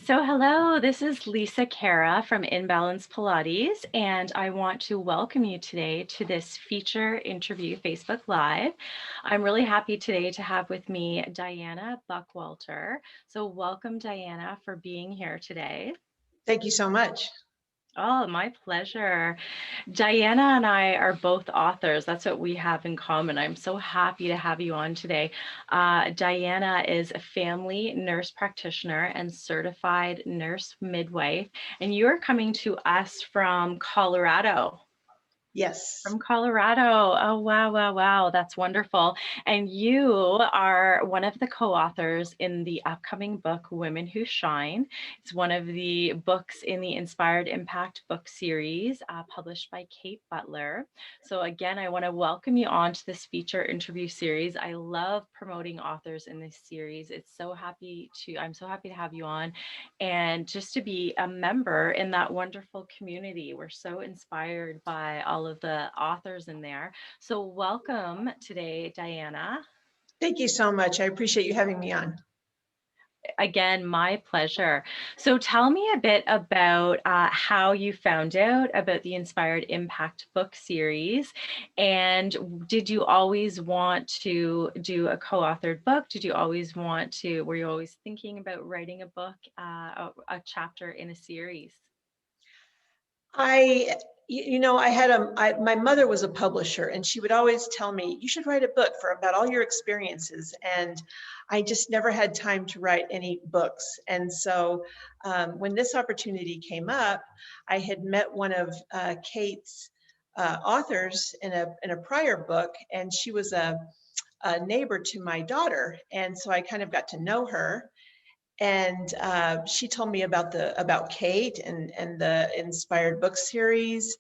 So, hello, this is Lisa Cara from Inbalance Pilates, and I want to welcome you today to this feature interview Facebook Live. I'm really happy today to have with me Diana Buckwalter. So, welcome, Diana, for being here today. Thank you so much. Oh, my pleasure. Diana and I are both authors. That's what we have in common. I'm so happy to have you on today. Diana is a family nurse practitioner and certified nurse midwife, and you are coming to us from Colorado. Yes. From Colorado. Oh, wow, wow, wow. That's wonderful. And you are one of the co-authors in the upcoming book, Women Who Shine. It's one of the books in the Inspired Impact book series published by Kate Butler. So again, I want to welcome you on to this feature interview series. I love promoting authors in this series. I'm so happy to have you on and just to be a member in that wonderful community. We're so inspired by all of the authors in there. So welcome today, Diana. Thank you so much. I appreciate you having me on. Again, my pleasure. So tell me a bit about how you found out about the Inspired Impact book series. And did you always want to do a co-authored book? Were you always thinking about writing a book, a chapter in a series? My mother was a publisher and she would always tell me, you should write a book about all your experiences. And I just never had time to write any books. And so when this opportunity came up, I had met one of Kate's authors in a prior book, and she was a neighbor to my daughter. And so I kind of got to know her. And she told me about Kate and the Inspired Book series,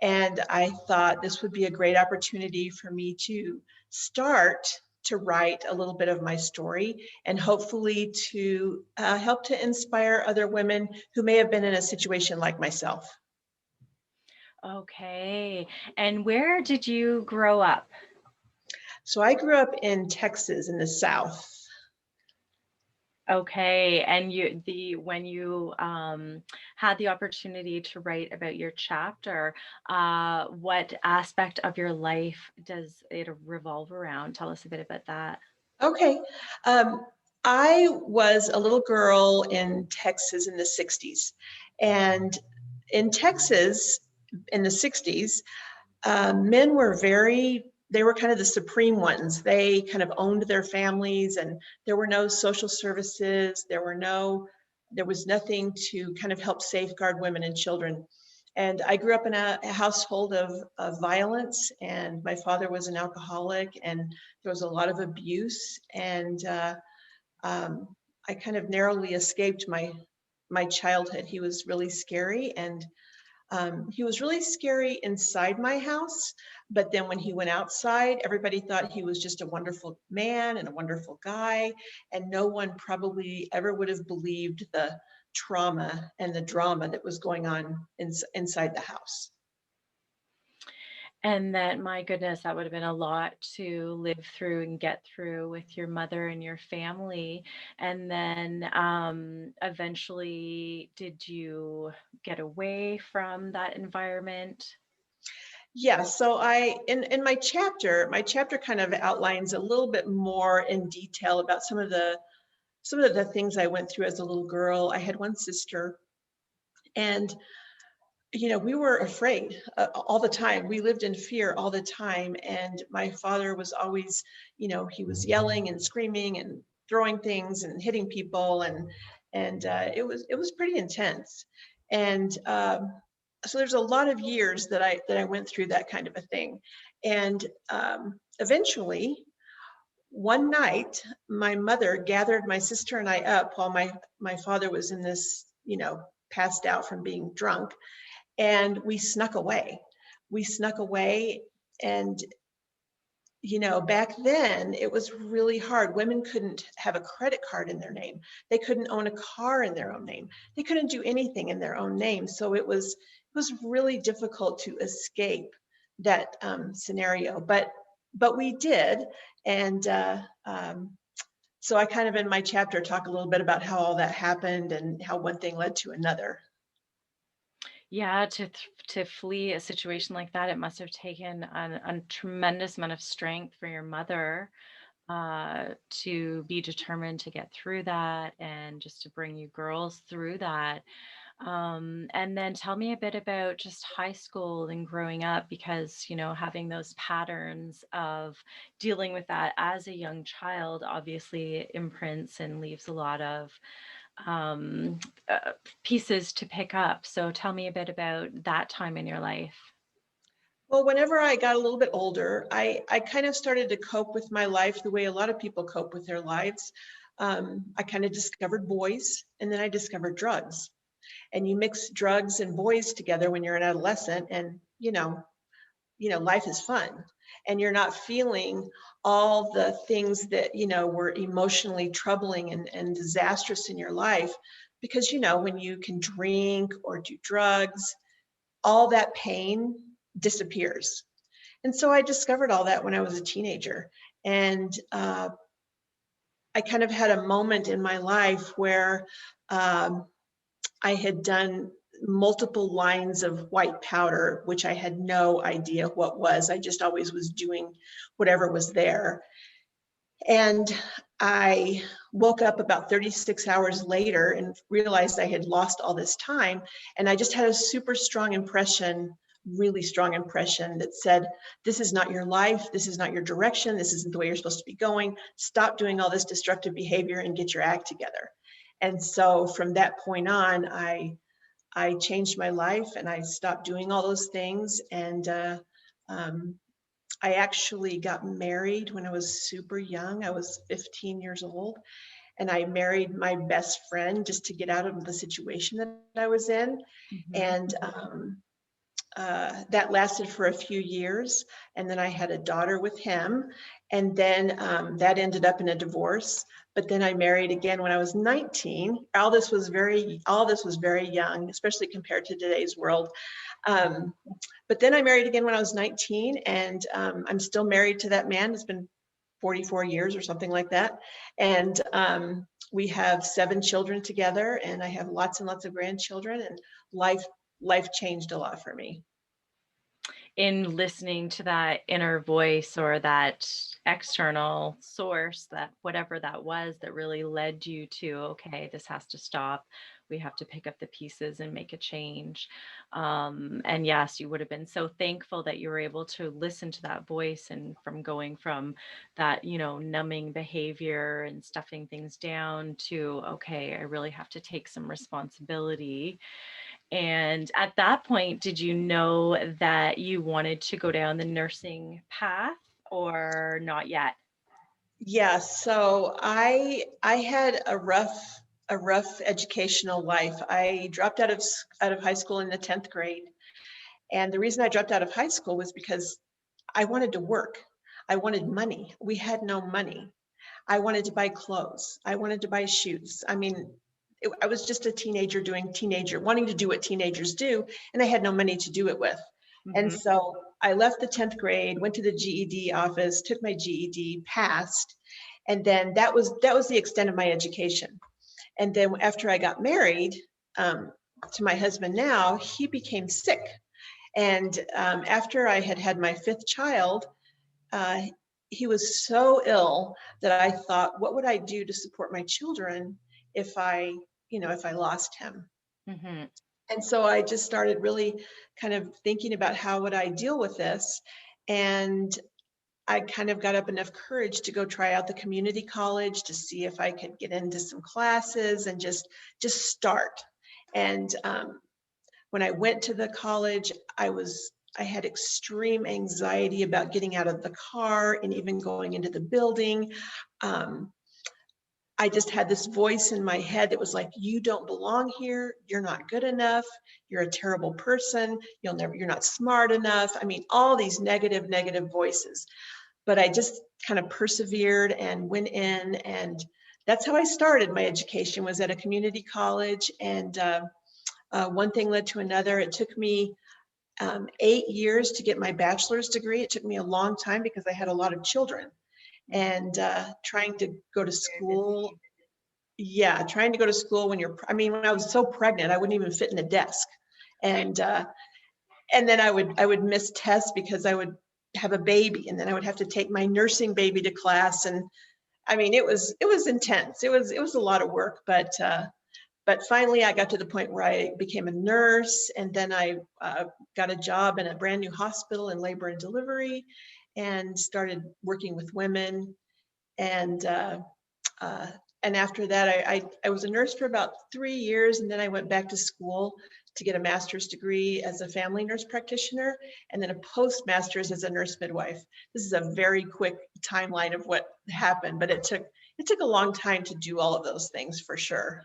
and I thought this would be a great opportunity for me to start to write a little bit of my story and hopefully to help to inspire other women who may have been in a situation like myself. Okay. And where did you grow up? So I grew up in Texas in the South. Okay. And when you had the opportunity to write about your chapter, what aspect of your life does it revolve around? Tell us a bit about that. Okay. Um, I was a little girl in Texas in the 60s. And in Texas in the 60s, men were they were kind of the supreme ones. They kind of owned their families, and there were no social services. There was nothing to kind of help safeguard women and children. And I grew up in a household of violence, and my father was an alcoholic, and there was a lot of abuse. And I kind of narrowly escaped my childhood. He was really scary, and he was really scary inside my house, but then when he went outside, everybody thought he was just a wonderful man and a wonderful guy, and no one probably ever would have believed the trauma and the drama that was going on inside the house. And that, my goodness, that would have been a lot to live through and get through with your mother and your family. And then eventually, did you get away from that environment? Yeah, so in my chapter kind of outlines a little bit more in detail about some of the things I went through as a little girl. I had one sister, and we were afraid all the time. We lived in fear all the time. And my father was always, he was yelling and screaming and throwing things and hitting people. And it was pretty intense. And so there's a lot of years that I went through that kind of a thing. And eventually, one night, my mother gathered my sister and I up while my father was in this, passed out from being drunk, and we snuck away. We snuck away, and back then it was really hard. Women couldn't have a credit card in their name. They couldn't own a car in their own name. They couldn't do anything in their own name. So it was really difficult to escape that scenario. But we did, and So I kind of in my chapter talk a little bit about how all that happened and how one thing led to another. Yeah, to flee a situation like that, it must have taken a tremendous amount of strength for your mother to be determined to get through that and just to bring you girls through that. And then tell me a bit about just high school and growing up, because, having those patterns of dealing with that as a young child obviously imprints and leaves a lot of um, uh, pieces to pick up. So tell me a bit about that time in your life. Well, whenever I got a little bit older, I kind of started to cope with my life the way a lot of people cope with their lives. I kind of discovered boys, and then I discovered drugs. And you mix drugs and boys together when you're an adolescent, and life is fun, and you're not feeling all the things that were emotionally troubling and disastrous in your life, because when you can drink or do drugs, all that pain disappears. And so I discovered all that when I was a teenager. And I kind of had a moment in my life where um, I had done multiple lines of white powder, which I had no idea what was. I just always was doing whatever was there. And I woke up about 36 hours later and realized I had lost all this time. And I just had a super strong impression, really strong impression that said, this is not your life. This is not your direction. This isn't the way you're supposed to be going. Stop doing all this destructive behavior and get your act together. And so from that point on, I changed my life and I stopped doing all those things. And um, I actually got married when I was super young. I was 15 years old, and I married my best friend just to get out of the situation that I was in. Mhm. And that lasted for a few years. And then I had a daughter with him. And then that ended up in a divorce. But then I married again when I was 19. All this was very young, especially compared to today's world. Um, but then I married again when I was 19, and I'm still married to that man. It's been 44 years or something like that. And we have 7 children together, and I have lots and lots of grandchildren, and life life changed a lot for me. In listening to that inner voice or that external source, that whatever that was that really led you to, okay, this has to stop. We have to pick up the pieces and make a change. And yes, you would have been so thankful that you were able to listen to that voice, and from going from that, numbing behavior and stuffing things down to, okay, I really have to take some responsibility. And at that point, did you know that you wanted to go down the nursing path or not yet? Yeah, so I had a rough educational life. I dropped out of high school in the 10th grade. And the reason I dropped out of high school was because I wanted to work. I wanted money. We had no money. I wanted to buy clothes. I wanted to buy shoes. I mean, I was just a teenager wanting to do what teenagers do, and I had no money to do it with. And Mhm. so I left the 10th grade, went to the GED office, took my GED, passed, and then that was the extent of my education. And then after I got married to my husband now, he became sick. And after I had had my 5th child, uh, he was so ill that I thought, what would I do to support my children if I lost him? Mhm. And so I just started really kind of thinking about how would I deal with this. And I kind of got up enough courage to go try out the community college to see if I could get into some classes and just start. And when I went to the college, I had extreme anxiety about getting out of the car and even going into the building. Um, I just had this voice in my head that was like, you don't belong here. You're not good enough. You're a terrible person. You're not smart enough. I mean, all these negative voices. But I just kind of persevered and went in. And that's how I started my education, was at a community college. And one thing led to another. It took me 8 years to get my bachelor's degree. It took me a long time because I had a lot of children. and trying to go to school. Yeah, trying to go to school when I mean, when I was so pregnant, I wouldn't even fit in a desk. And and then I would miss tests because I would have a baby, and then I would have to take my nursing baby to class. And I mean, it was intense. It was a lot of work, but finally I got to the point where I became a nurse, and then I got a job in a brand new hospital in labor and delivery, and started working with women. And uh, and after that, I was a nurse for about 3 years, and then I went back to school to get a master's degree as a family nurse practitioner, and then a postmaster's as a nurse midwife. This is a very quick timeline of what happened, but it took a long time to do all of those things for sure.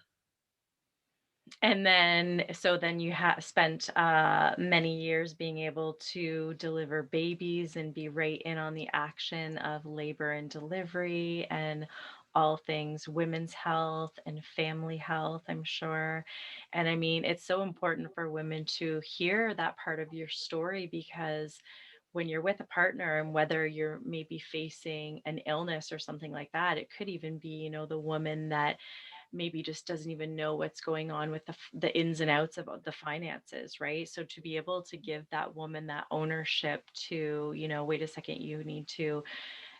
And then, so then you have spent many years being able to deliver babies and be right in on the action of labor and delivery and all things women's health and family health, I'm sure. And I mean, it's so important for women to hear that part of your story because when you're with a partner and whether you're maybe facing an illness or something like that, it could even be, the woman that maybe just doesn't even know what's going on with the ins and outs of the finances, right? So to be able to give that woman that ownership to, wait a second, you need to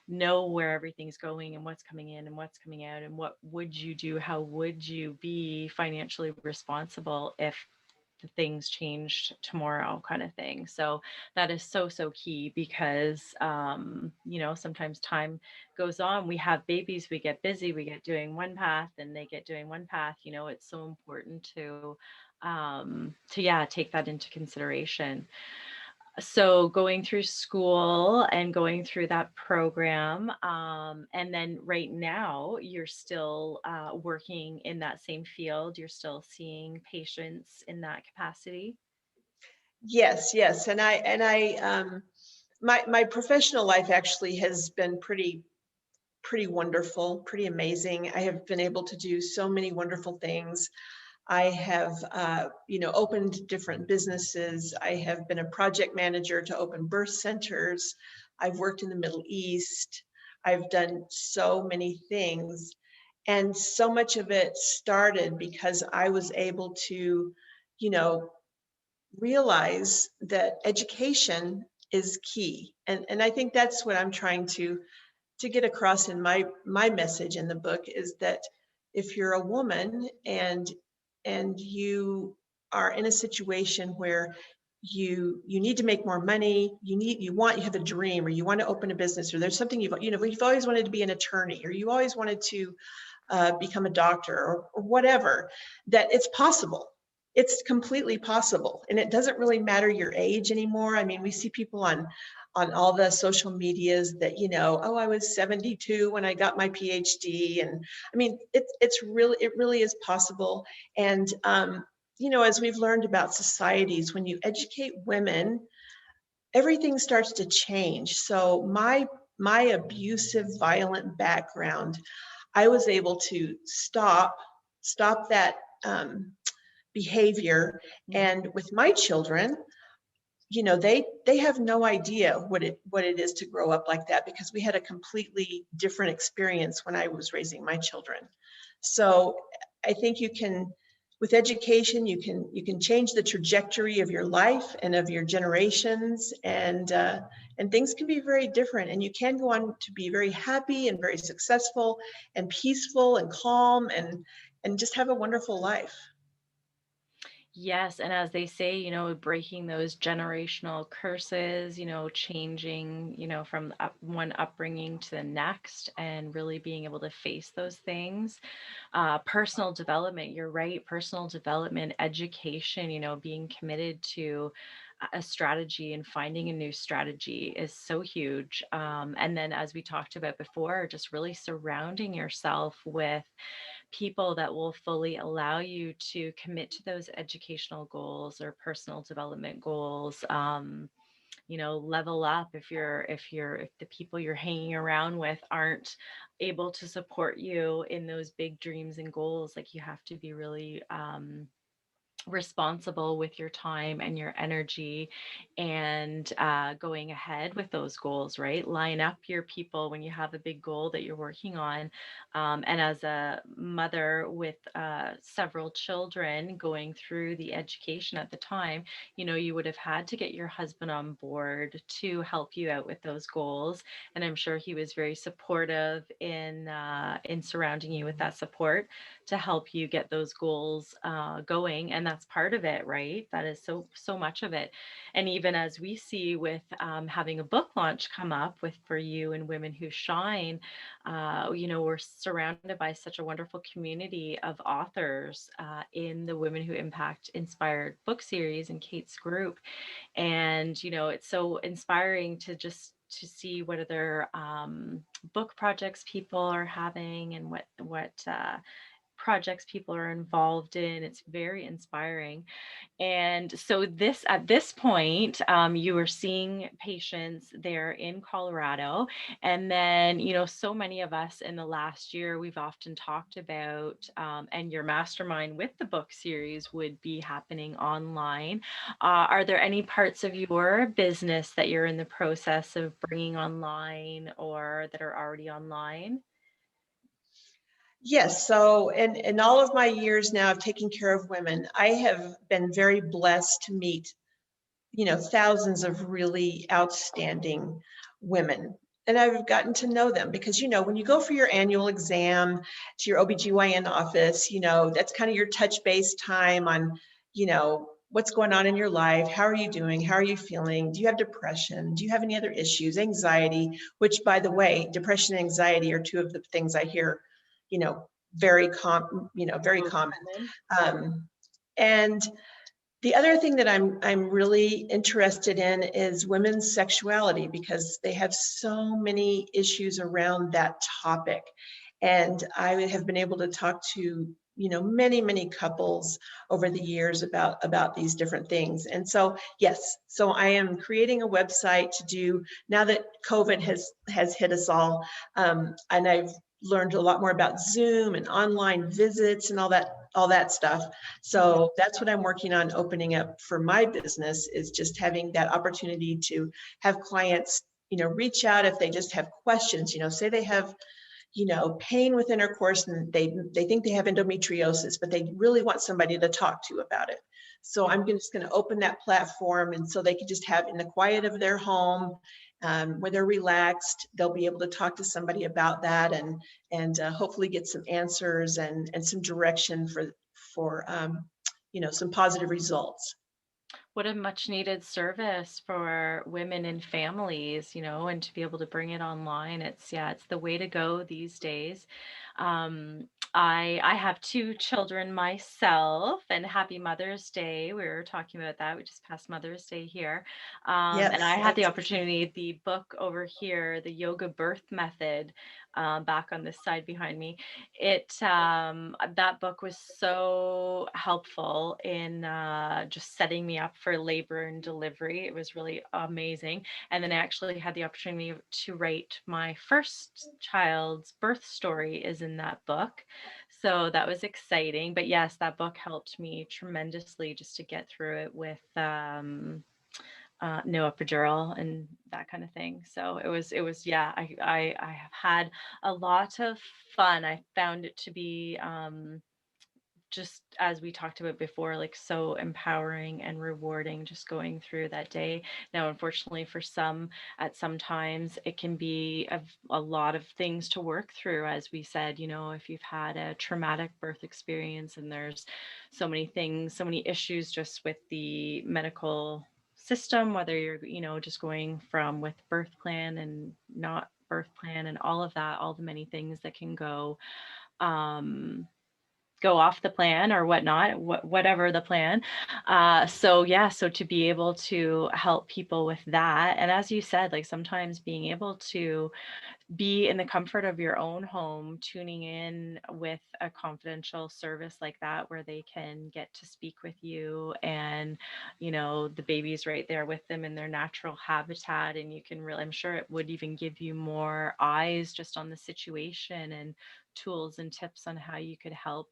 know where everything's going and what's coming in and what's coming out and what would you do, how would you be financially responsible if the things changed tomorrow, kind of thing. So that is so so key because sometimes time goes on, we have babies, we get busy, we get doing one path and they get doing one path. It's so important to yeah, take that into consideration. So going through school and going through that program, and then right now you're still working in that same field. You're still seeing patients in that capacity. Yes, yes, my professional life actually has been pretty wonderful, pretty amazing. I have been able to do so many wonderful things. I have, opened different businesses. I have been a project manager to open birth centers. I've worked in the Middle East. I've done so many things. And so much of it started because I was able to, you know, realize that education is key. And I think that's what I'm trying to get across in my message in the book is that if you're a woman and you are in a situation where you need to make more money, you have a dream, or you want to open a business, or there's something you've always wanted to be an attorney, or you always wanted to become a doctor, or whatever, that it's possible. It's completely possible, and it doesn't really matter your age anymore. I mean, we see people on all the social medias that, oh, I was 72 when I got my PhD. And I mean, it really is possible. And as we've learned about societies, when you educate women, everything starts to change. So my abusive, violent background, I was able to stop that behavior. Mhm. And with my children, they have no idea what it is to grow up like that, because we had a completely different experience when I was raising my children. So I think with education, you can change the trajectory of your life and of your generations, and things can be very different, and you can go on to be very happy and very successful and peaceful and calm, and just have a wonderful life. Yes, and as they say, breaking those generational curses, changing, from one upbringing to the next, and really being able to face those things. Personal development, you're right, personal development, education, being committed to a strategy and finding a new strategy is so huge. And then, as we talked about before, just really surrounding yourself with people that will fully allow you to commit to those educational goals or personal development goals. Level up if the people you're hanging around with aren't able to support you in those big dreams and goals. Like, you have to be really responsible with your time and your energy, and going ahead with those goals, right? Line up your people when you have a big goal that you're working on. And as a mother with several children going through the education at the time, you would have had to get your husband on board to help you out with those goals. And I'm sure he was very supportive in surrounding you with that support to help you get those goals going. And that's part of it, right? That is so much of it. And even as we see with having a book launch come up with for you and Women Who Shine, we're surrounded by such a wonderful community of authors in the Women Who Impact Inspired book series in Kate's group. And it's so inspiring to see what other book projects people are having, and what projects people are involved in. It's very inspiring. And so at this point, you were seeing patients there in Colorado. And then, so many of us in the last year, we've often talked about, and your mastermind with the book series would be happening online. Are there any parts of your business that you're in the process of bringing online or that are already online? Yes, so in all of my years now of taking care of women, I have been very blessed to meet, thousands of really outstanding women. And I've gotten to know them because, when you go for your annual exam to your OBGYN office, that's kind of your touch base time on, what's going on in your life. How are you doing? How are you feeling? Do you have depression? Do you have any other issues? Anxiety, which by the way, depression and anxiety are two of the things I hear, you know, very Most common. common. Um, and the other thing that I'm really interested in is women's sexuality because they have so many issues around that topic. And I have been able to talk to, many couples over the years about these different things. And so, yes, so I am creating a website to do now that COVID has hit us all. And I've learned a lot more about Zoom and online visits and all that stuff. Mhm. So that's what I'm working on opening up for my business is just having that opportunity to have clients, reach out if they just have questions, say they have, pain with intercourse and they think they have endometriosis, but they really want somebody to talk to about it. So I'm just going to open that platform and so they can just have in the quiet of their home, where they're relaxed, they'll be able to talk to somebody about that and hopefully get some answers and some direction for some positive results. What a much needed service for women and families, and to be able to bring it online. It's the way to go these days. I have two children myself, and happy Mother's Day. We were talking about that. We just passed Mother's Day here. And I Yes, had the that's opportunity, the book over here, the yoga birth method, back on this side behind me. That book was so helpful in just setting me up for labor and delivery. It was really amazing. And then I actually had the opportunity to write my first child's birth story is in that book. So that was exciting. But yes, that book helped me tremendously just to get through it with no epidural and that kind of thing. So yeah, I have had a lot of fun. I found it to be just as we talked about before, like so empowering and rewarding just going through that day. Now, unfortunately, for some, at some times, it can be a lot of things to work through. As we said, if you've had a traumatic birth experience and there's so many things, so many issues just with the medical system, whether you're, just going from with birth plan and not birth plan and all of that, all the many things that can um, go off the plan or whatnot, whatever the plan. So yeah, so to be able to help people with that, and as you said, like sometimes being able to be in the comfort of your own home, tuning in with a confidential service like that where they can get to speak with you, and the baby's right there with them in their natural habitat, and you can really, I'm sure it would even give you more eyes just on the situation and tools and tips on how you could help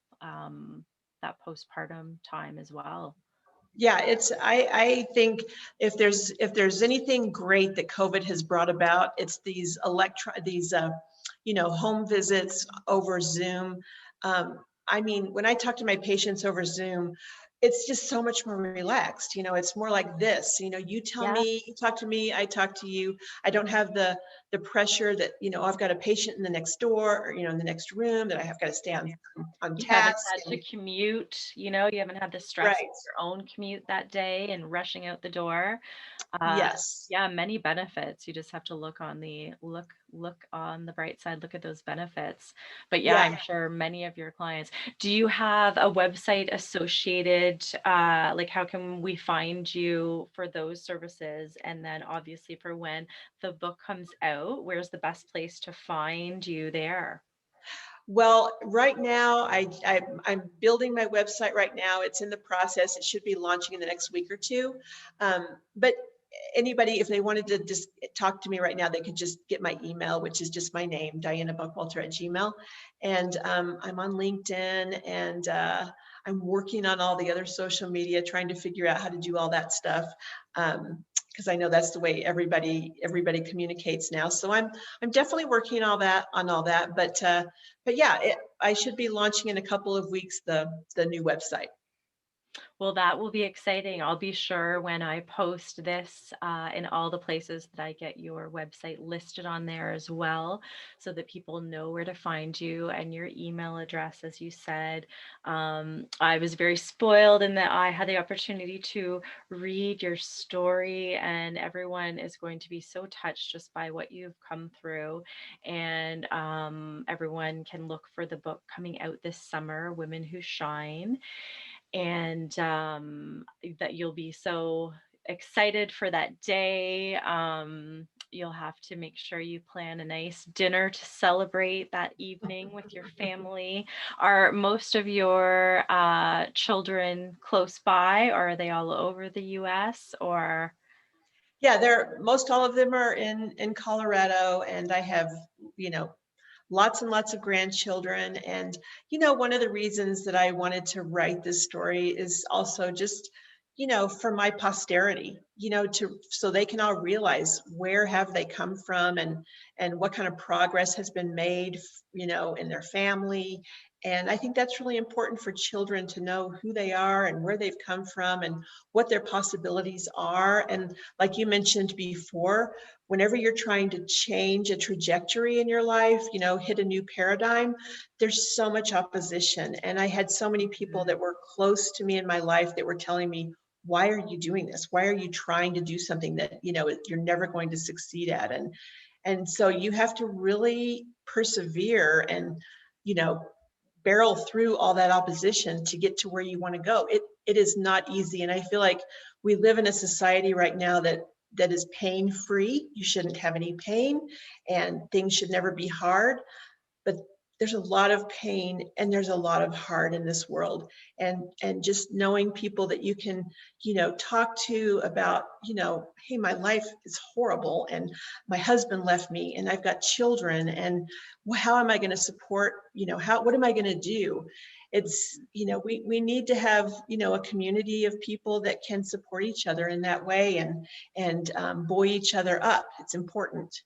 that postpartum time as well. Yeah, I think if there's anything great that COVID has brought about, it's these home visits over Zoom. I mean, when I talk to my patients over Zoom, it's just so much more relaxed. It's more like this. You tell Yeah, me, you talk to me, I talk to you. I don't have the pressure that, I've got a patient in the next door or, in the next room that I have got to stay on you haven't task. had to And commute, you haven't had the stress of right. your own commute that day and rushing out the door. Uh, Yes. yeah, many benefits. You just have to look on the bright side, look at those benefits. But yeah, Yeah. I'm sure many of your clients. Do you have a website associated? Like, how can we find you for those services? And then obviously for when the book comes out, where's the best place to find you there? Well, right now, I'm building my website right now. It's in the process. It should be launching in the next week or two. But anybody, if they wanted to just talk to me right now, they could just get my email, which is just my name, Diana Buckwalter at Gmail. And I'm on LinkedIn, and I'm working on all the other social media, trying to figure out how to do all that stuff. Because I know that's the way everybody communicates now. So I'm definitely working on all that. But yeah, I should be launching in a couple of weeks the new website. Well, that will be exciting. I'll be sure when I post this in all the places that I get your website listed on there as well, so that people know where to find you and your email address, as you said. I was very spoiled in that I had the opportunity to read your story, and everyone is going to be so touched just by what you've come through. And everyone can look for the book coming out this summer, Women Who Shine, and that you'll be so excited for that day. You'll have to make sure you plan a nice dinner to celebrate that evening with your family. Are most of your children close by, or are they all over the US? Or Yeah, they're most all of them are in Colorado, and I have, you know, lots and lots of grandchildren. And, one of the reasons that I wanted to write this story is also just, for my posterity, so they can all realize where have they come from, and what kind of progress has been made, in their family. And I think that's really important for children to know who they are and where they've come from and what their possibilities are. And like you mentioned before, whenever you're trying to change a trajectory in your life, hit a new paradigm, there's so much opposition. And I had so many people that were close to me in my life that were telling me, why are you doing this? Why are you trying to do something that, you're never going to succeed at? And so you have to really persevere and, you know, barrel through all that opposition to get to where you want to go. It is not easy. And I feel like we live in a society right now that is pain free. You shouldn't have any pain, and things should never be hard. But there's a lot of pain and there's a lot of hard in this world. And just knowing people that you can, talk to about, hey, my life is horrible, and my husband left me, and I've got children, and how am I going to support, what am I going to do? It's, we need to have, a community of people that can support each other in that way, and buoy each other up. It's important.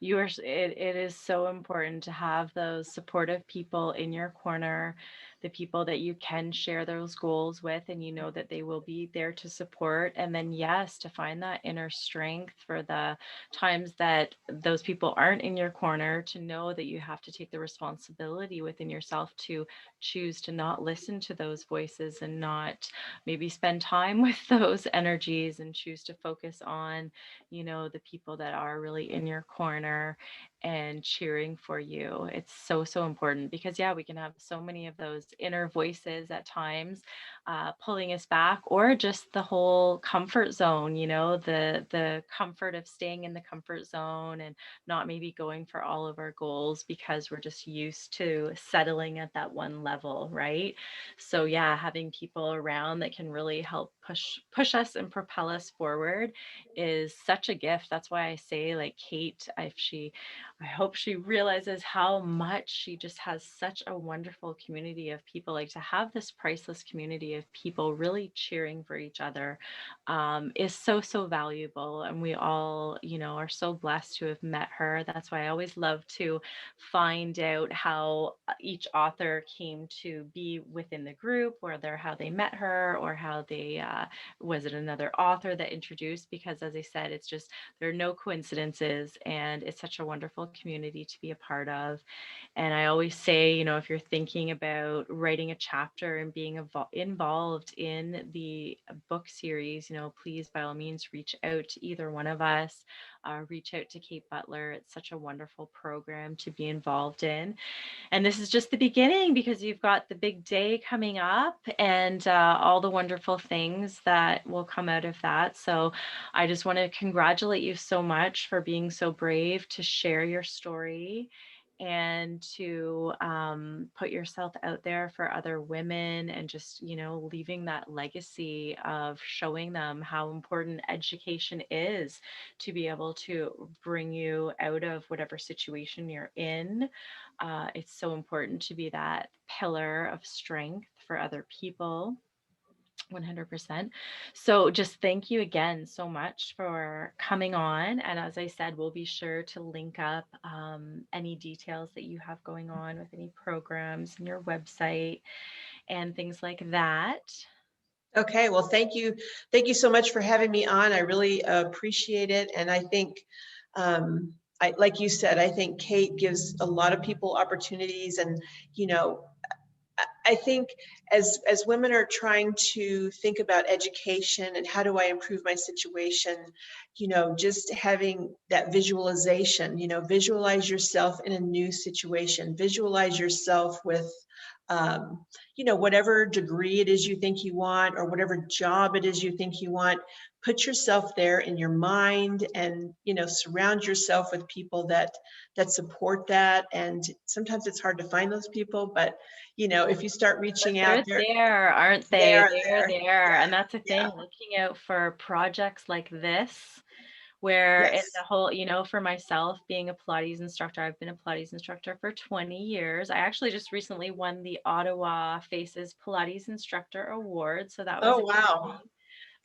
it is so important to have those supportive people in your corner, the people that you can share those goals with, and you know that they will be there to support. And then, yes, to find that inner strength for the times that those people aren't in your corner, to know that you have to take the responsibility within yourself to choose to not listen to those voices and not maybe spend time with those energies, and choose to focus on, the people that are really in your corner and cheering for you. It's so, so important because, yeah, we can have so many of those inner voices at times pulling us back, or just the whole comfort zone, the comfort of staying in the comfort zone and not maybe going for all of our goals because we're just used to settling at that one level, right? So yeah, having people around that can really help push us and propel us forward is such a gift. That's why I say, like, Kate, if she I hope she realizes how much she just has such a wonderful community of people. Like, to have this priceless community of people really cheering for each other is so, so valuable. And we all, are so blessed to have met her. That's why I always love to find out how each author came to be within the group, whether how they met her or how they, was it another author that introduced? Because as I said, it's just, there are no coincidences, and it's such a wonderful community to be a part of. And I always say, if you're thinking about writing a chapter and being involved in the book series, please by all means reach out to either one of us. Reach out to Kate Butler. It's such a wonderful program to be involved in. And this is just the beginning, because you've got the big day coming up, and all the wonderful things that will come out of that. So I just want to congratulate you so much for being so brave to share your story and to put yourself out there for other women, and just, leaving that legacy of showing them how important education is to be able to bring you out of whatever situation you're in. It's so important to be that pillar of strength for other people. 100%. So just thank you again so much for coming on. And as I said, we'll be sure to link up any details that you have going on with any programs and your website and things like that. Okay, well, thank you. Thank you so much for having me on. I really appreciate it. And I think, like you said, I think Kate gives a lot of people opportunities. And, you know, I think as women are trying to think about education and how do I improve my situation, just having that visualization, visualize yourself in a new situation, visualize yourself with, um, whatever degree it is you think you want, or whatever job it is you think you want. Put yourself there in your mind, and surround yourself with people that support that. And sometimes it's hard to find those people, but if you start But reaching out they're there, there, aren't they they? are They're there. there. And that's the Yeah. thing, looking out for projects like this, where in Yes. the whole, for myself being a Pilates instructor, I've been a Pilates instructor for 20 years. I actually just recently won the Ottawa Faces Pilates Instructor Award. So that was Oh, wow. exciting.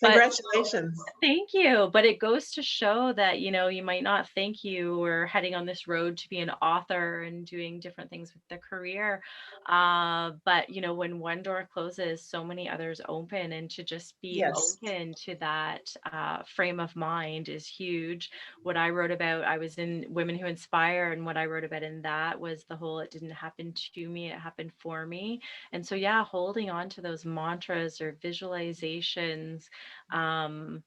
But Congratulations. thank you. But it goes to show that, you might not think you were heading on this road to be an author and doing different things with the career. But, when one door closes, so many others open. And to just be Yes. open to that frame of mind is huge. What I wrote about, I was in Women Who Inspire, and what I wrote about in that was the whole, it didn't happen to me, it happened for me. And so, yeah, holding on to those mantras or visualizations.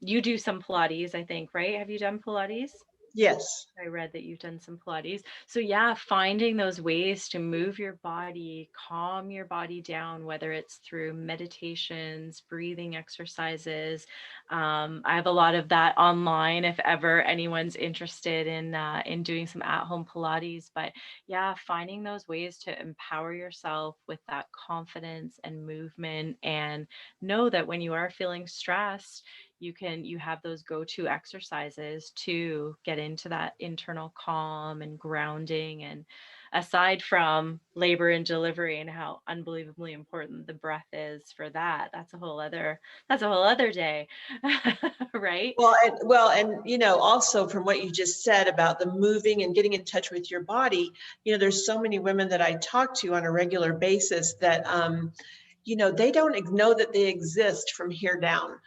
You do some Pilates, I think, right? Have you done Pilates? Yes. I read that you've done some Pilates. So yeah, finding those ways to move your body, calm your body down, whether it's through meditations, breathing exercises. I have a lot of that online if ever anyone's interested in doing some at-home Pilates. But yeah, finding those ways to empower yourself with that confidence and movement, and know that when you are feeling stressed, you have those go-to exercises to get into that internal calm and grounding. And aside from labor and delivery and how unbelievably important the breath is for that, that's a whole other day. Right. Well, and also from what you just said about the moving and getting in touch with your body, there's so many women that I talk to on a regular basis that, they don't know that they exist from here down.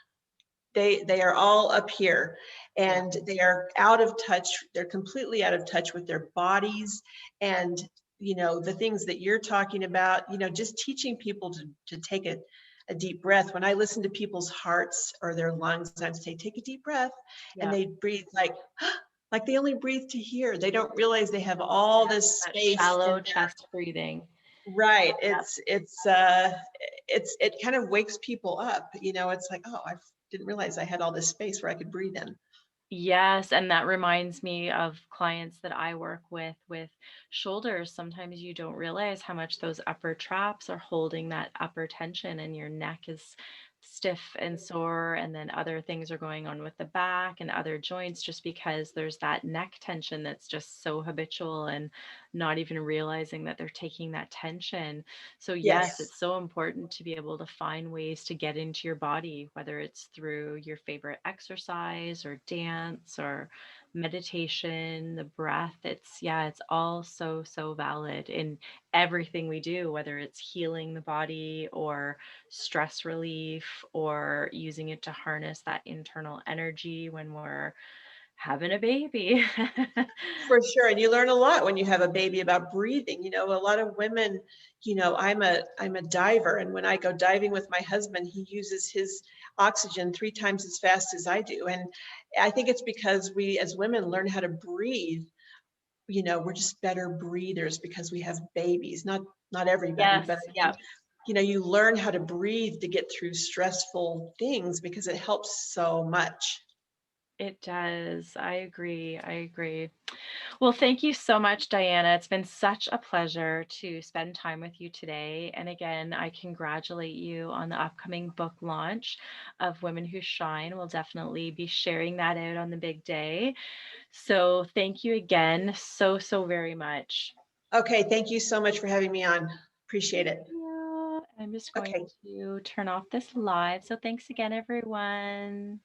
They are all up here, Yeah. and they are out of touch. They're completely out of touch with their bodies. And the things that you're talking about, just teaching people to take a deep breath. When I listen to people's hearts or their lungs, I say, take a deep breath, and Yeah. they breathe like they only breathe to here. They don't realize they have all Yeah. this That space in shallow there. chest breathing. Right. Yeah. It kind of wakes people up. It's like, oh, I didn't realize I had all this space where I could breathe in. Yes, and that reminds me of clients that I work with shoulders. Sometimes you don't realize how much those upper traps are holding that upper tension, and your neck is stiff and sore, and then other things are going on with the back and other joints just because there's that neck tension that's just so habitual and not even realizing that they're taking that tension. So yes, Yes. it's so important to be able to find ways to get into your body, whether it's through your favorite exercise or dance or meditation, the breath. It's yeah, it's all so valid in everything we do, whether it's healing the body or stress relief or using it to harness that internal energy when we're having a baby. For sure, and you learn a lot when you have a baby about breathing. You know, a lot of women, I'm a diver, and when I go diving with my husband, he uses his oxygen 3 times as fast as I do, and I think it's because we as women learn how to breathe. You know, we're just better breathers because we have babies. Not everybody, but Yes, I yeah, think, you learn how to breathe to get through stressful things because it helps so much. it does. I agree. I agree. Well, thank you so much, Diana. It's been such a pleasure to spend time with you today. And again, I congratulate you on the upcoming book launch of Women Who Shine. We'll definitely be sharing that out on the big day. So thank you again so very much. Okay, thank you so much for having me on. Appreciate it. Yeah, I'm just going Okay. to turn off this live. So thanks again, everyone.